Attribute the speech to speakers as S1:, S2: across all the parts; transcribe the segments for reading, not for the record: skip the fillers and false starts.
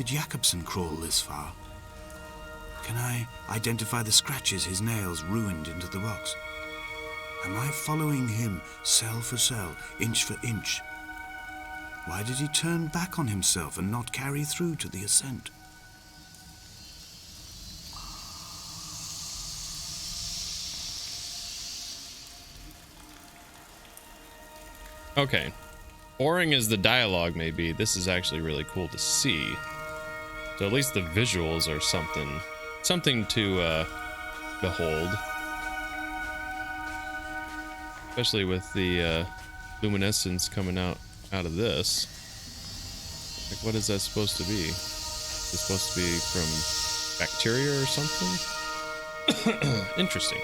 S1: Did Jakobsen crawl this far? Can I identify the scratches his nails ruined into the rocks? Am I following him cell for cell, inch for inch? Why did he turn back on himself and not carry through to the ascent?
S2: Okay. Boring as the dialogue may be, this is actually really cool to see. So at least the visuals are something to behold. Especially with the luminescence coming out of this. Like, what is that supposed to be? Is it supposed to be from bacteria or something? Interesting.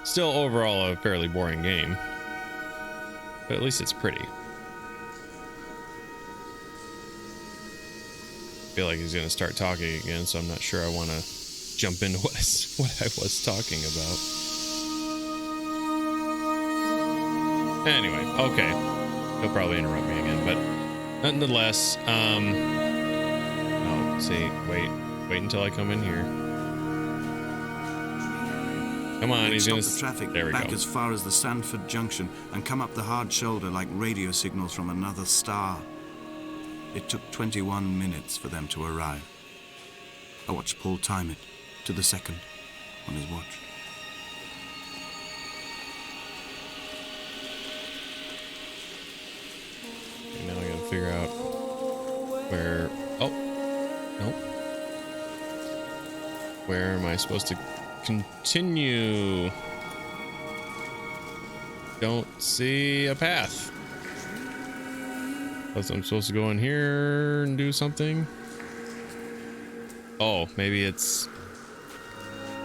S2: Still overall a fairly boring game. But at least it's pretty. I feel like he's gonna start talking again, so I'm not sure I want to jump into what I was talking about. Anyway, okay. He'll probably interrupt me again, but nonetheless, oh, see, wait until I come in here. Come on, he's gonna
S1: stop the traffic
S2: there we
S1: back
S2: go.
S1: as far as the Sandford Junction and come up the hard shoulder like radio signals from another star. It took 21 minutes for them to arrive. I watched Paul time it to the second on his watch.
S2: Okay, now I gotta figure out where. Oh, nope. Where am I supposed to continue? Don't see a path. Unless I'm supposed to go in here and do something. Oh, maybe this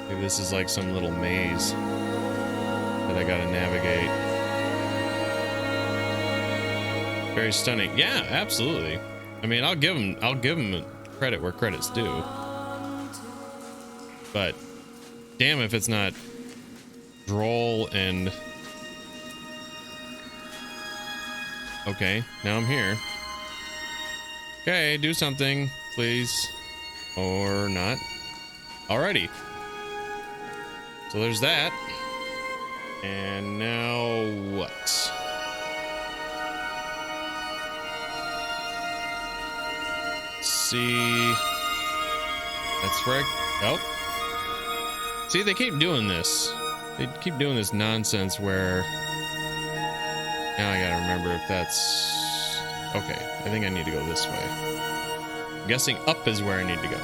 S2: is like some little maze that I gotta navigate. Very stunning. Yeah, absolutely. I mean, I'll give him credit where credit's due. But damn if it's not droll and okay, now I'm here. Okay, do something, please. Or not. Alrighty. So there's that. And now what? See. That's right. Oh. See, they keep doing this. They keep doing this nonsense where now I gotta remember if that's okay. I think I need to go this way. I'm guessing up is where I need to go.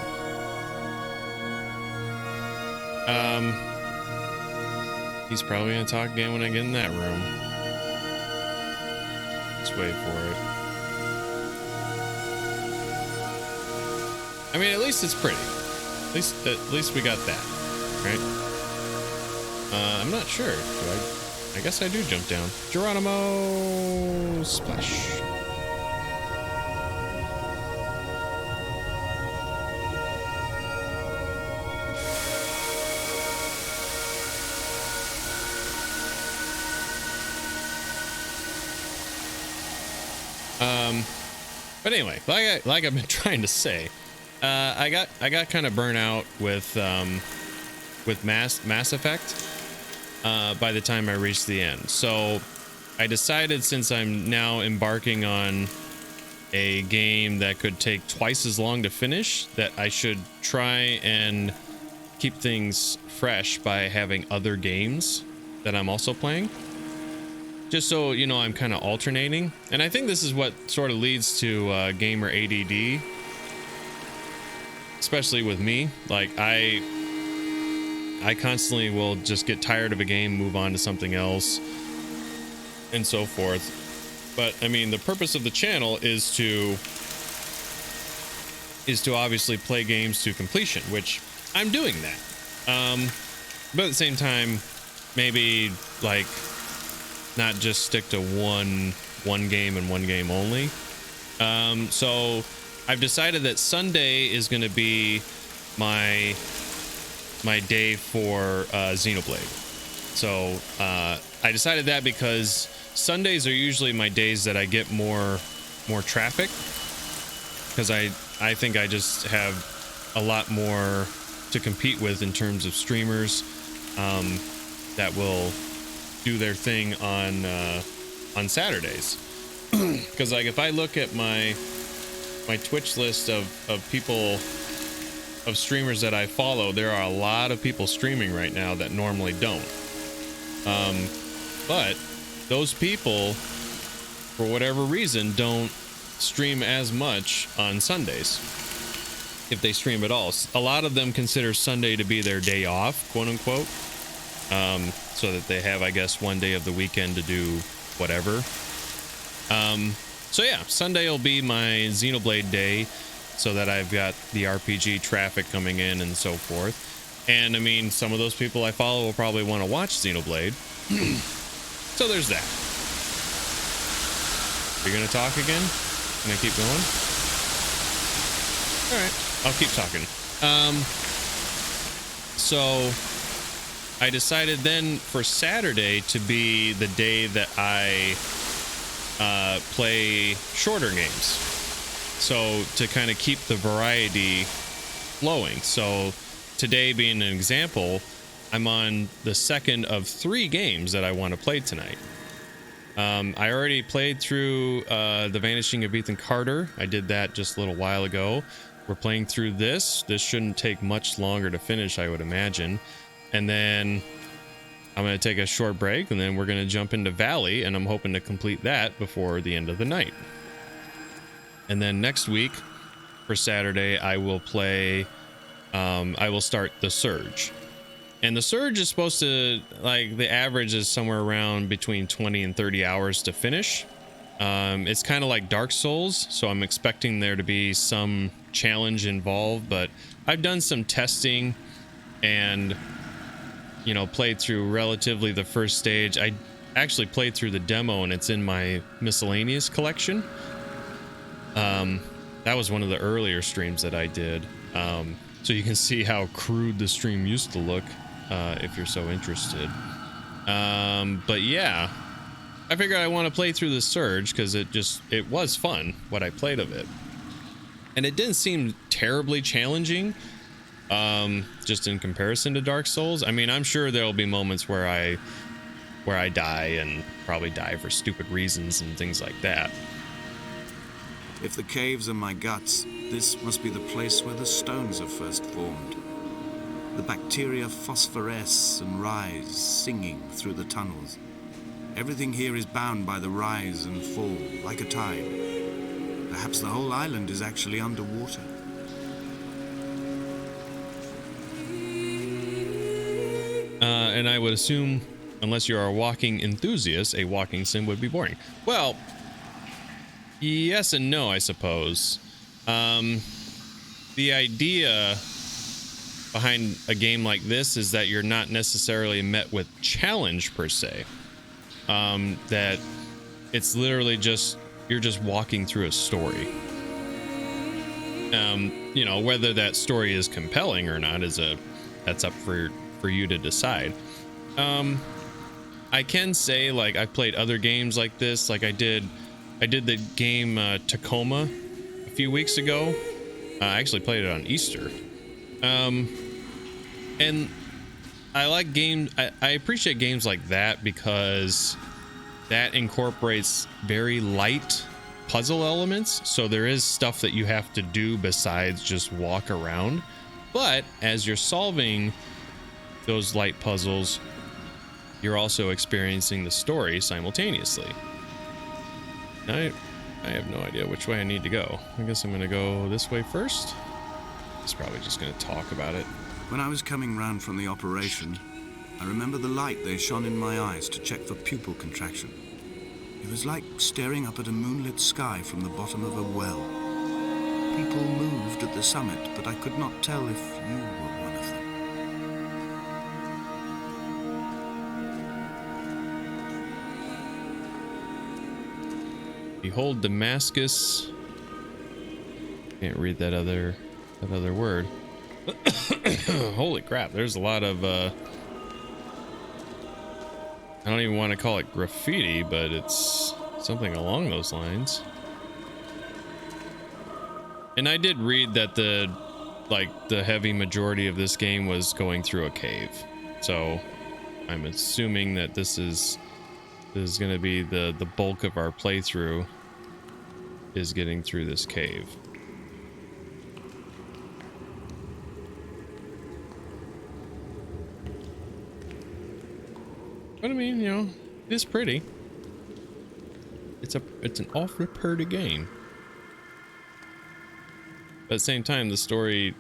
S2: He's probably gonna talk again when I get in that room. Let's wait for it. I mean, at least it's pretty. At least we got that, right? I'm not sure. I guess I do jump down. Geronimo splash. But anyway, like I've been trying to say, I got kind of burnt out with Mass Effect by the time I reached the end. So I decided, since I'm now embarking on a game that could take twice as long to finish, that I should try and keep things fresh by having other games that I'm also playing. Just so, you know, I'm kind of alternating. And I think this is what sort of leads to gamer ADD. Especially with me. Like, I constantly will just get tired of a game, move on to something else, and so forth. But, I mean, the purpose of the channel is to obviously play games to completion, which I'm doing that. But at the same time, maybe, like, not just stick to one game and one game only. So I've decided that Sunday is going to be my day for Xenoblade. So I decided that because Sundays are usually my days that I get more more traffic, because I think I just have a lot more to compete with in terms of streamers that will do their thing on Saturdays. Because like if I look at my Twitch list of people, of streamers that I follow, there are a lot of people streaming right now that normally don't. But those people, for whatever reason, don't stream as much on Sundays, if they stream at all. A lot of them consider Sunday to be their day off, quote unquote, so that they have, I guess, one day of the weekend to do whatever. So yeah, Sunday will be my Xenoblade day, so that I've got the RPG traffic coming in and so forth. And I mean, some of those people I follow will probably want to watch Xenoblade. So there's that. You're gonna talk again? Can I keep going? All right, I'll keep talking. So I decided then for Saturday to be the day that I play shorter games. So to kind of keep the variety flowing. So today being an example, I'm on the second of 3 games that I want to play tonight. I already played through The Vanishing of Ethan Carter. I did that just a little while ago. We're playing through this. This shouldn't take much longer to finish, I would imagine. And then I'm going to take a short break, and then we're going to jump into Valley, and I'm hoping to complete that before the end of the night. And then next week, for Saturday, I will play, I will start The Surge. And The Surge is supposed to, like, the average is somewhere around between 20 and 30 hours to finish. It's kind of like Dark Souls, so I'm expecting there to be some challenge involved, but I've done some testing and, you know, played through relatively the first stage. I actually played through the demo, and it's in my miscellaneous collection. That was one of the earlier streams that I did. So you can see how crude the stream used to look, if you're so interested. But yeah, I figured I want to play through the Surge because it was fun what I played of it, and it didn't seem terribly challenging, just in comparison to Dark Souls. I mean, I'm sure there'll be moments where I die, and probably die for stupid reasons and things like that.
S1: If the caves are my guts, this must be the place where the stones are first formed. The bacteria phosphoresce and rise, singing through the tunnels. Everything here is bound by the rise and fall, like a tide. Perhaps the whole island is actually underwater.
S2: And I would assume, unless you are a walking enthusiast, a walking sim would be boring. Well, yes and no, I suppose. The idea behind a game like this is that you're not necessarily met with challenge per se. That it's literally just, you're just walking through a story. You know, whether that story is compelling or not that's up for you to decide. I can say, like, I've played other games like this. Like I did the game Tacoma a few weeks ago. I actually played it on Easter. And I like games. I appreciate games like that because that incorporates very light puzzle elements. So there is stuff that you have to do besides just walk around. But as you're solving those light puzzles, you're also experiencing the story simultaneously. I have no idea which way I need to go. I guess I'm going to go this way first. He's probably just going to talk about it.
S1: When I was coming round from the operation, I remember the light they shone in my eyes to check for pupil contraction. It was like staring up at a moonlit sky from the bottom of a well. People moved at the summit, but I could not tell if you were one of them.
S2: Behold Damascus. Can't read that other word. Holy crap, there's a lot of I don't even want to call it graffiti, but it's something along those lines. And I did read that the heavy majority of this game was going through a cave. So I'm assuming that this is going to be the bulk of our playthrough is getting through this cave. But I mean, you know, it is pretty. It's an awfully pretty game. But at the same time, the story,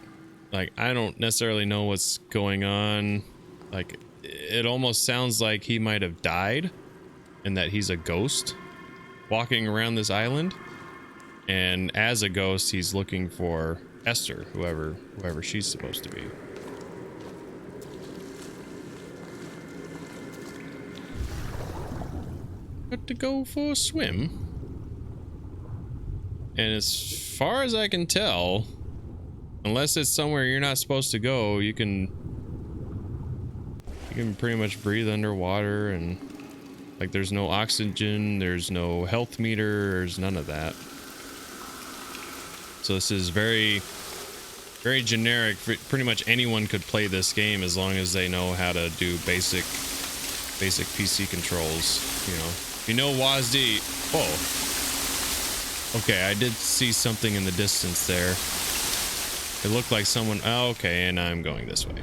S2: like, I don't necessarily know what's going on. Like, it almost sounds like he might have died and that he's a ghost walking around this island. And as a ghost, he's looking for Esther, whoever she's supposed to be. Got to go for a swim. And as far as I can tell, unless it's somewhere you're not supposed to go, you can pretty much breathe underwater, and like there's no oxygen, there's no health meter, there's none of that. So this is very, very generic. Pretty much anyone could play this game as long as they know how to do basic PC controls, you know. You know WASD. Whoa. Okay, I did see something in the distance there. It looked like someone... Oh, okay, and I'm going this way.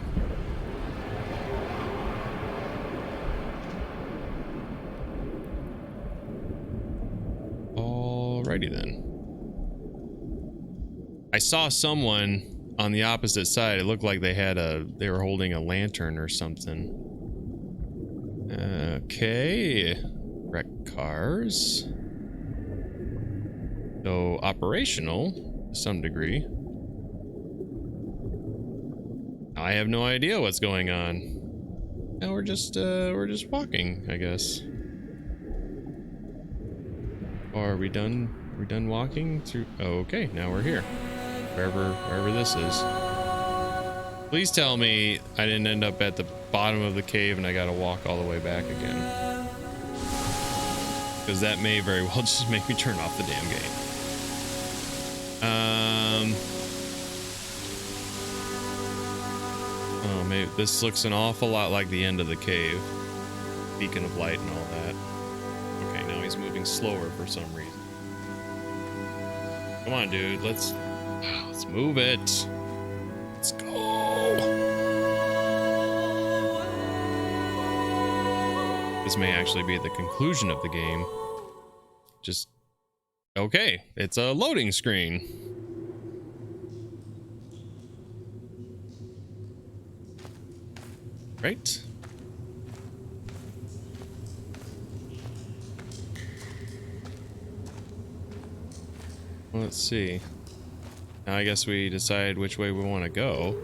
S2: Alrighty then. I saw someone on the opposite side. It looked like they were holding a lantern or something. Okay. Wreck cars. So operational to some degree. I have no idea what's going on. Now we're just walking, I guess. Or are we done? We're done walking through. Oh, okay, now we're here. Wherever this is. Please tell me I didn't end up at the bottom of the cave and I gotta walk all the way back again. Because that may very well just make me turn off the damn game. Oh, maybe this looks an awful lot like the end of the cave. Beacon of light and all that. Okay, now he's moving slower for some reason. Come on, dude. Let's move it. Let's go. This may actually be the conclusion of the game. Just okay. It's a loading screen. Right. Well, let's see. Now I guess we decide which way we want to go.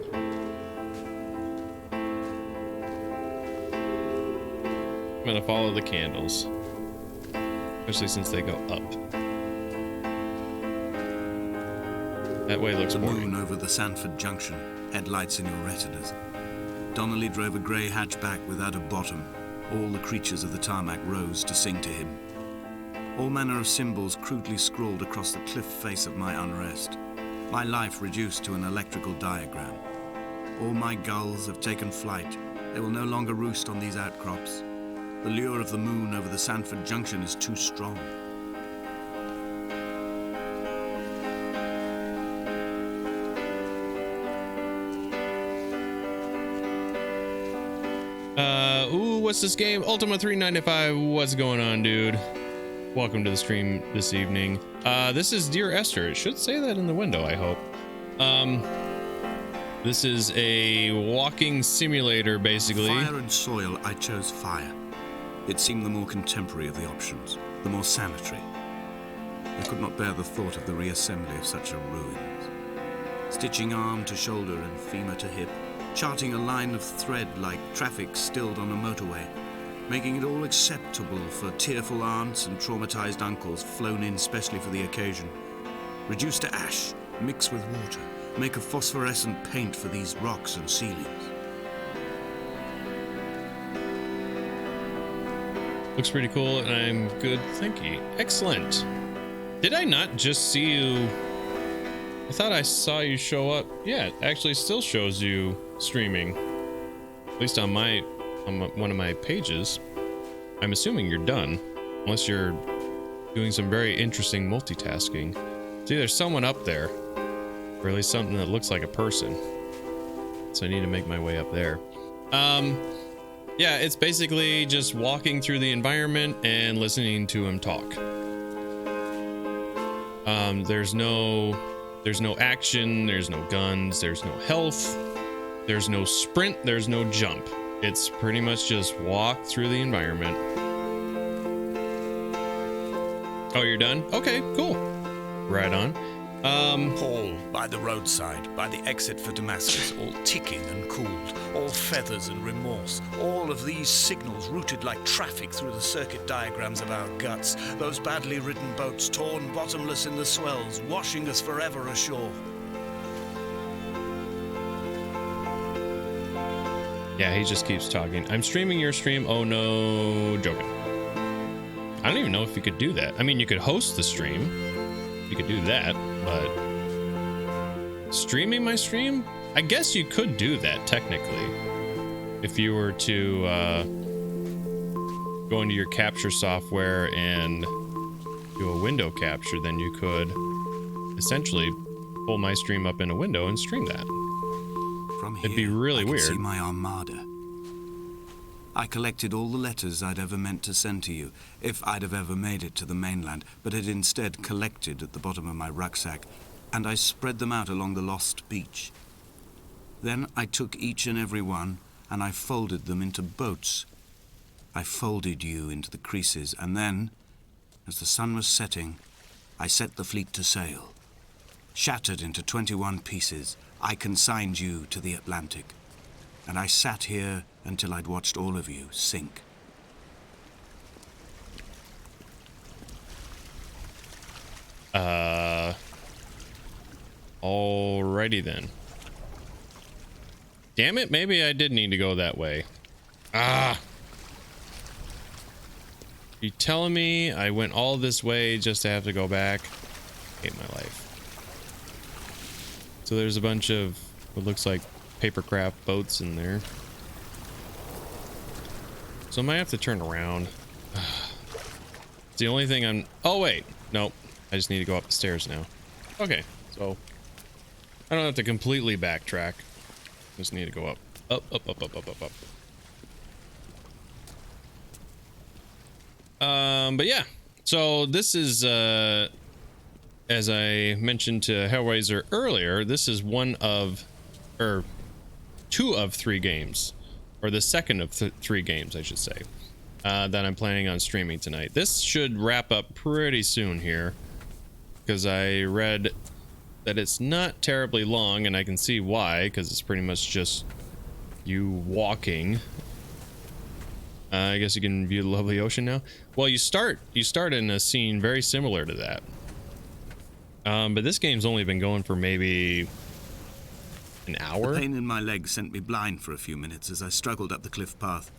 S2: I'm gonna follow the candles, especially since they go up. That way looks boring.
S1: Moon over the Sanford Junction, headlights in your retinas. Donnelly drove a grey hatchback without a bottom. All the creatures of the tarmac rose to sing to him. All manner of symbols crudely scrawled across the cliff face of my unrest. My life reduced to an electrical diagram. All my gulls have taken flight. They will no longer roost on these outcrops. The lure of the moon over the Sanford Junction is too strong.
S2: Ooh, what's this game? Ultima 395. What's going on, dude? Welcome to the stream this evening. This is Dear Esther. It should say that in the window, I hope. This is a walking simulator, basically.
S1: Fire and soil, I chose fire. It seemed the more contemporary of the options, the more sanitary. I could not bear the thought of the reassembly of such a ruins. Stitching arm to shoulder and femur to hip, charting a line of thread like traffic stilled on a motorway, making it all acceptable for tearful aunts and traumatized uncles flown in specially for the occasion. Reduce to ash, mix with water, make a phosphorescent paint for these rocks and ceilings.
S2: Looks pretty cool, and I'm good, thank you. Excellent. Did I not just see you I thought I saw you show up. Yeah, it actually still shows you streaming. At least on one of my pages. I'm assuming you're done. Unless you're doing some very interesting multitasking. See, there's someone up there. Or at least something that looks like a person. So I need to make my way up there. Yeah, it's basically just walking through the environment and listening to him talk. There's no action, there's no guns, there's no health, there's no sprint, there's no jump. It's pretty much just walk through the environment. Oh, you're done? Okay, cool. Right on.
S1: Hall by the roadside, by the exit for Damascus, all ticking and cooled, all feathers and remorse, all of these signals routed like traffic through the circuit diagrams of our guts, those badly ridden boats torn bottomless in the swells, washing us forever ashore.
S2: Yeah, he just keeps talking. I'm streaming your stream. Oh no, joking. I don't even know if you could do that. I mean, you could host the stream. You could do that, but streaming my stream? I guess you could do that technically. If you were to go into your capture software and do a window capture, then you could essentially pull my stream up in a window and stream that.
S1: From
S2: It'd be really weird.
S1: I can see my armada. I collected all the letters I'd ever meant to send to you, if I'd have ever made it to the mainland, but had instead collected at the bottom of my rucksack, and I spread them out along the lost beach. Then I took each and every one, and I folded them into boats. I folded you into the creases, and then, as the sun was setting, I set the fleet to sail. Shattered into 21 pieces, I consigned you to the Atlantic, and I sat here until I'd watched all of you sink.
S2: Alrighty then. Damn it, maybe I did need to go that way. You telling me I went all this way just to have to go back? Hate my life. So there's a bunch of what looks like papercraft boats in there. So I might have to turn around. It's the only thing I'm... Oh, wait. Nope. I just need to go up the stairs now. Okay. So I don't have to completely backtrack. Just need to go up. Up, up, up, up, up, up, up. But yeah. So this is, as I mentioned to Hellraiser earlier, this is one of... or 2 of 3 games. Or the second of 3 games, I should say, that I'm planning on streaming tonight. This should wrap up pretty soon here, because I read that it's not terribly long, and I can see why, because it's pretty much just you walking. I guess you can view the lovely ocean now. Well, you start in a scene very similar to that. But this game's only been going for maybe an hour.
S1: The pain in my leg sent me blind for a few minutes as I struggled up the cliff path.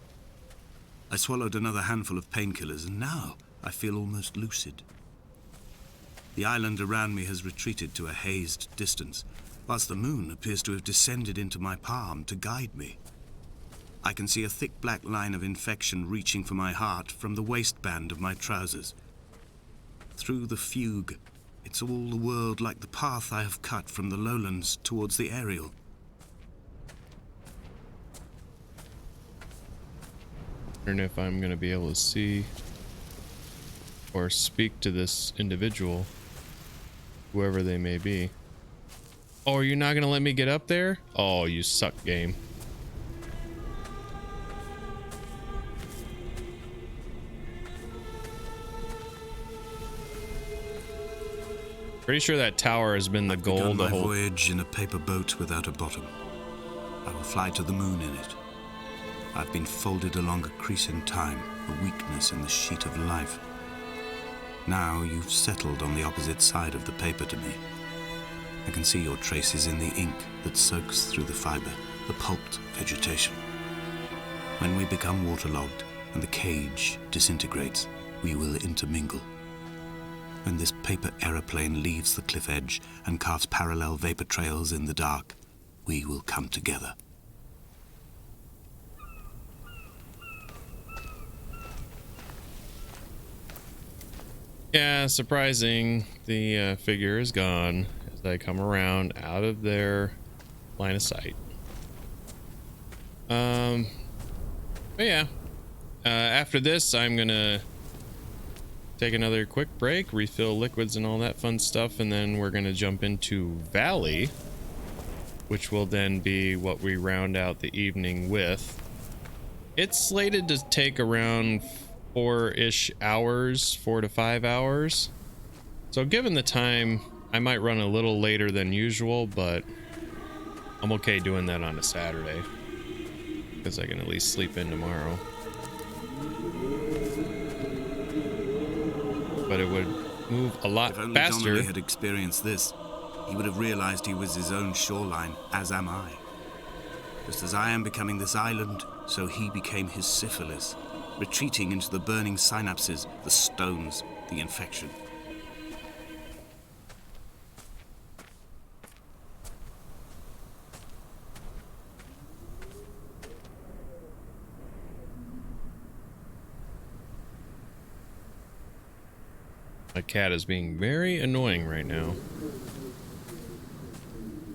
S1: I swallowed another handful of painkillers, and now I feel almost lucid. The island around me has retreated to a hazed distance, whilst the moon appears to have descended into my palm to guide me. I can see a thick black line of infection reaching for my heart from the waistband of my trousers. Through the fugue, it's all the world like the path I have cut from the lowlands towards the aerial.
S2: I don't know if I'm gonna be able to see or speak to this individual, whoever they may be. Oh, are you not gonna let me get up there? Oh, you suck, game. Pretty sure that tower has been the goal
S1: I've begun
S2: the
S1: my
S2: whole...
S1: voyage in a paper boat without a bottom. I will fly to the moon in it. I've been folded along a crease in time, a weakness in the sheet of life. Now you've settled on the opposite side of the paper to me. I can see your traces in the ink that soaks through the fiber, the pulped vegetation. When we become waterlogged and the cage disintegrates, we will intermingle. When this paper aeroplane leaves the cliff edge and carves parallel vapor trails in the dark, we will come together.
S2: Yeah, surprising. The figure is gone as I come around out of their line of sight. But yeah. After this, I'm gonna take another quick break, refill liquids and all that fun stuff, and then we're gonna jump into Valley, which will then be what we round out the evening with. It's slated to take around 4-ish hours, 4 to 5 hours. So given the time, I might run a little later than usual, but I'm okay doing that on a Saturday because I can at least sleep in tomorrow. But it would move a lot
S1: If only
S2: faster.
S1: Donnelly had experienced this, he would have realized he was his own shoreline, as am I. Just as I am becoming this island, so he became his syphilis, retreating into the burning synapses, the stones, the infection.
S2: My cat is being very annoying right now.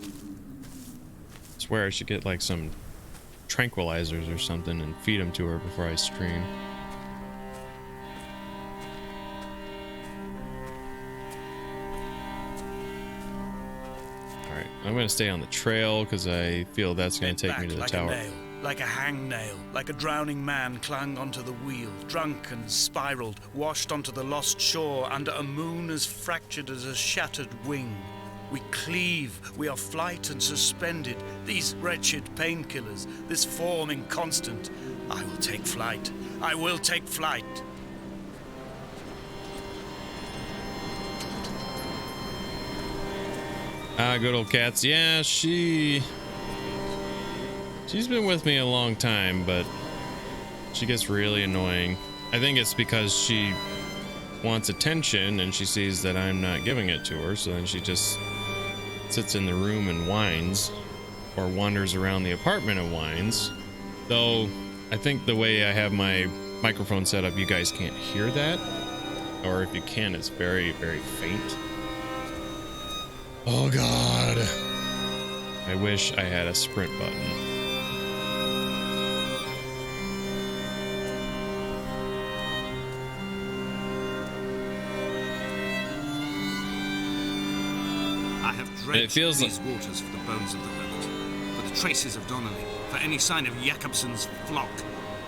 S2: I swear I should get like some tranquilizers or something and feed them to her before I stream. Alright, I'm gonna stay on the trail because I feel that's gonna take me to the tower.
S3: Like a hangnail, like a drowning man clung onto the wheel, drunk and spiraled, washed onto the lost shore under a moon as fractured as a shattered wing. We cleave, we are flight and suspended, these wretched painkillers, this form inconstant. I will take flight, I will take flight.
S2: Ah, good old cats. Yeah, she's been with me a long time, but she gets really annoying. I think it's because she wants attention and she sees that I'm not giving it to her, so then she just sits in the room and whines, or wanders around the apartment and whines. Though I think the way I have my microphone set up, you guys can't hear that, or if you can, it's very, very faint. Oh god, I wish I had a sprint button.
S1: I have dredged
S2: It feels
S1: these waters for the bones of the hermit, for the traces of Donnelly, for any sign of Jakobsen's flock,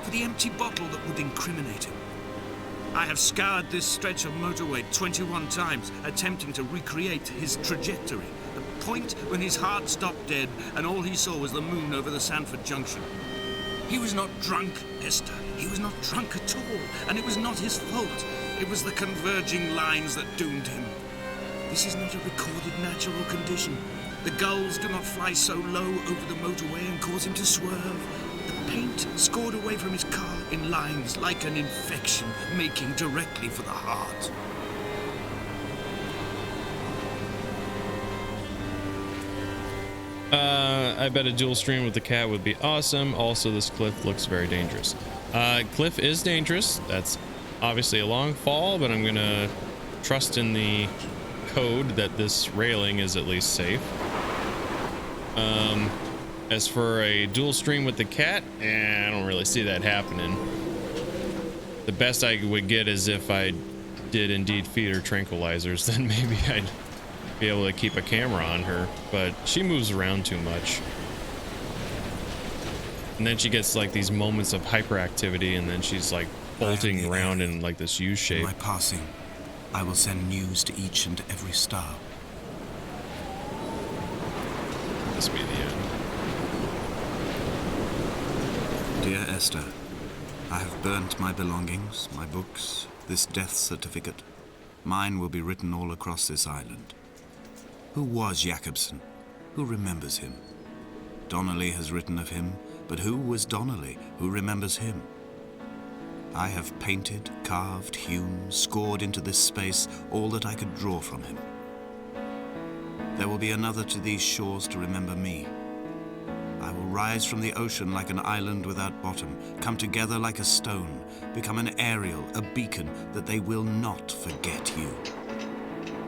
S1: for the empty bottle that would incriminate him. I have scoured this stretch of motorway 21 times, attempting to recreate his trajectory, the point when his heart stopped dead and all he saw was the moon over the Sanford Junction. He was not drunk, Esther. He was not drunk at all, and it was not his fault. It was the converging lines that doomed him. This is not a recorded natural condition. The gulls do not fly so low over the motorway and cause him to swerve. The paint scored away from his car in lines like an infection, making directly for the heart.
S2: I bet a dual stream with the cat would be awesome. Also, this cliff looks very dangerous. Cliff is dangerous. That's obviously a long fall, but I'm gonna trust in the code that this railing is at least safe. As for a dual stream with the cat, I don't really see that happening. The best I would get is if I did indeed feed her tranquilizers, then maybe I'd be able to keep a camera on her, but she moves around too much. And then she gets like these moments of hyperactivity, and then she's like bolting around in like this U shape.
S1: In my passing, I will send news to each and every star.
S2: This be the end.
S1: Dear Esther, I have burnt my belongings, my books, this death certificate. Mine will be written all across this island. Who was Jakobsen? Who remembers him? Donnelly has written of him, but who was Donnelly? Who remembers him? I have painted, carved, hewn, scored into this space all that I could draw from him. There will be another to these shores to remember me. I will rise from the ocean like an island without bottom, come together like a stone, become an aerial, a beacon, that they will not forget you.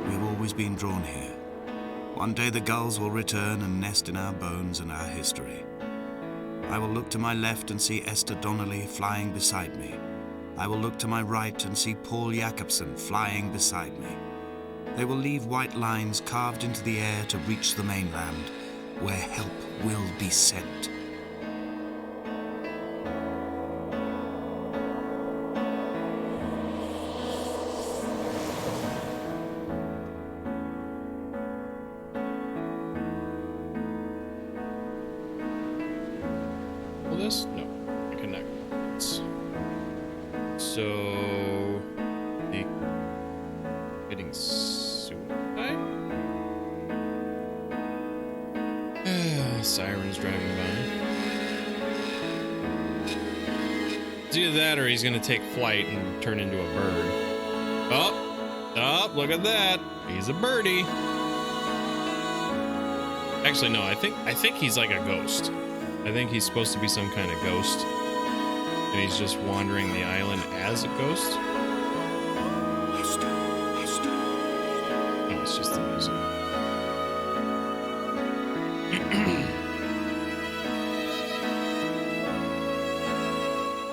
S1: We have always been drawn here. One day the gulls will return and nest in our bones and our history. I will look to my left and see Esther Donnelly flying beside me. I will look to my right and see Paul Jacobson flying beside me. They will leave white lines carved into the air to reach the mainland, where help will be sent.
S2: Will this? No, I connect. So the getting suicide. Sirens driving by. It's either that or he's gonna take flight and turn into a bird. Oh, look at that. He's a birdie. Actually, no, I think he's like a ghost. I think he's supposed to be some kind of ghost. And he's just wandering the island as a ghost. No, it's just the music.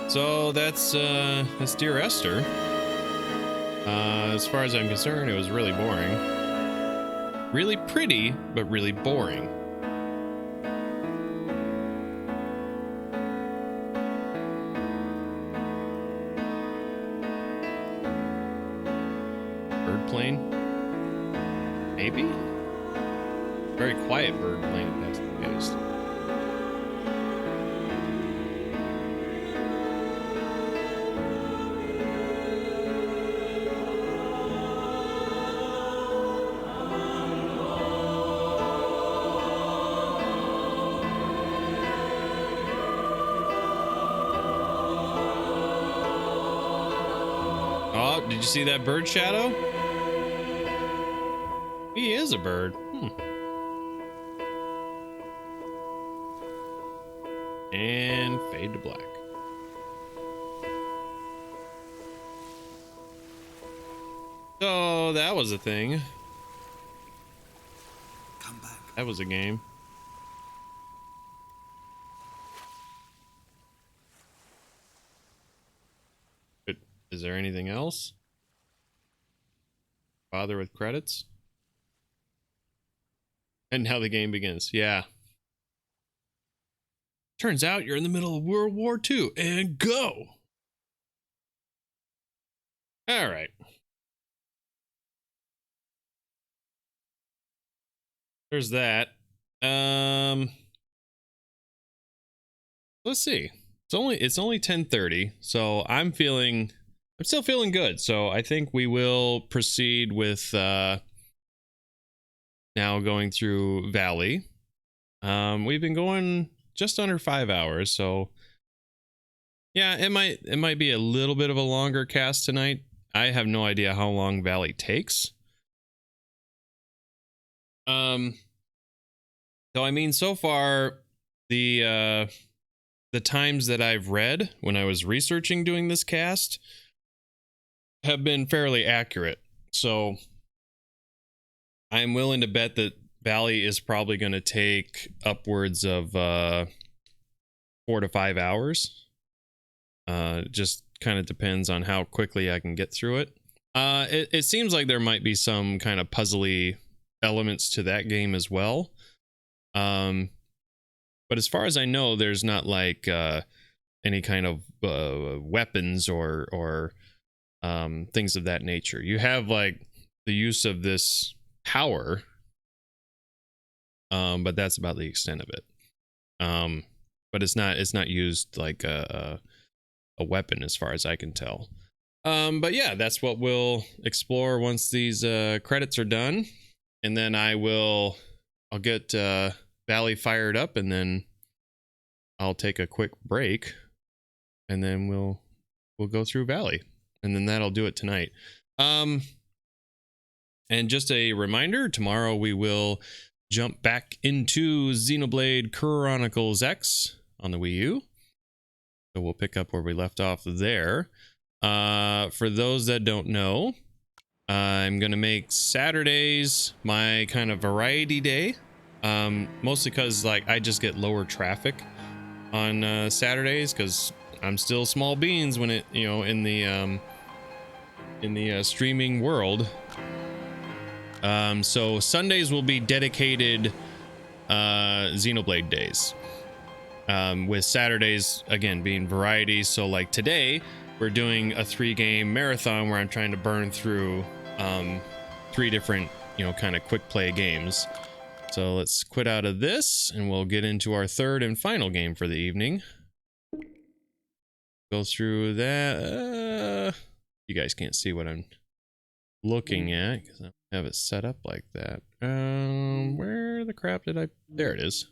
S2: So that's Dear Esther. As far as I'm concerned, it was really boring. Really pretty, but really boring. Bird plane? Maybe? Very quiet bird plane, if that's the case. Oh, did you see that bird shadow? He is a bird. And fade to black. So that was a thing.
S1: Come back.
S2: That was a game. But is there anything else? Bother with credits? And now the game begins. Yeah. Turns out you're in the middle of World War II. And go! All right. There's that. Let's see. It's only 10:30, so I'm still feeling good. So I think we will proceed with now going through Valley. We've been going just under 5 hours, so yeah, it might be a little bit of a longer cast tonight. I have no idea how long Valley takes. So I mean, so far the times that I've read when I was researching doing this cast have been fairly accurate. So I'm willing to bet that Valley is probably going to take upwards of 4 to 5 hours. Just kind of depends on how quickly I can get through it. It seems like there might be some kind of puzzly elements to that game as well. But as far as I know, there's not like any kind of weapons or things of that nature. You have like the use of this power, but that's about the extent of it. But it's not used like a weapon as far as I can tell. But yeah, that's what we'll explore once these credits are done, and then I'll get Valley fired up, and then I'll take a quick break, and then we'll we'll go through Valley, and then that'll do it tonight. And just a reminder, tomorrow we will jump back into Xenoblade Chronicles X on the Wii U. So we'll pick up where we left off there. For those that don't know, I'm going to make Saturdays my kind of variety day. Mostly because like I just get lower traffic on Saturdays because I'm still small beans when it, you know, in the streaming world. So Sundays will be dedicated Xenoblade days. With Saturdays again being variety. So like today we're doing a 3-game marathon where I'm trying to burn through 3 different, you know, kind of quick play games. So let's quit out of this and we'll get into our 3rd and final game for the evening. Go through that. You guys can't see what I'm looking at because I have it set up like that. Where the crap did I? There it is.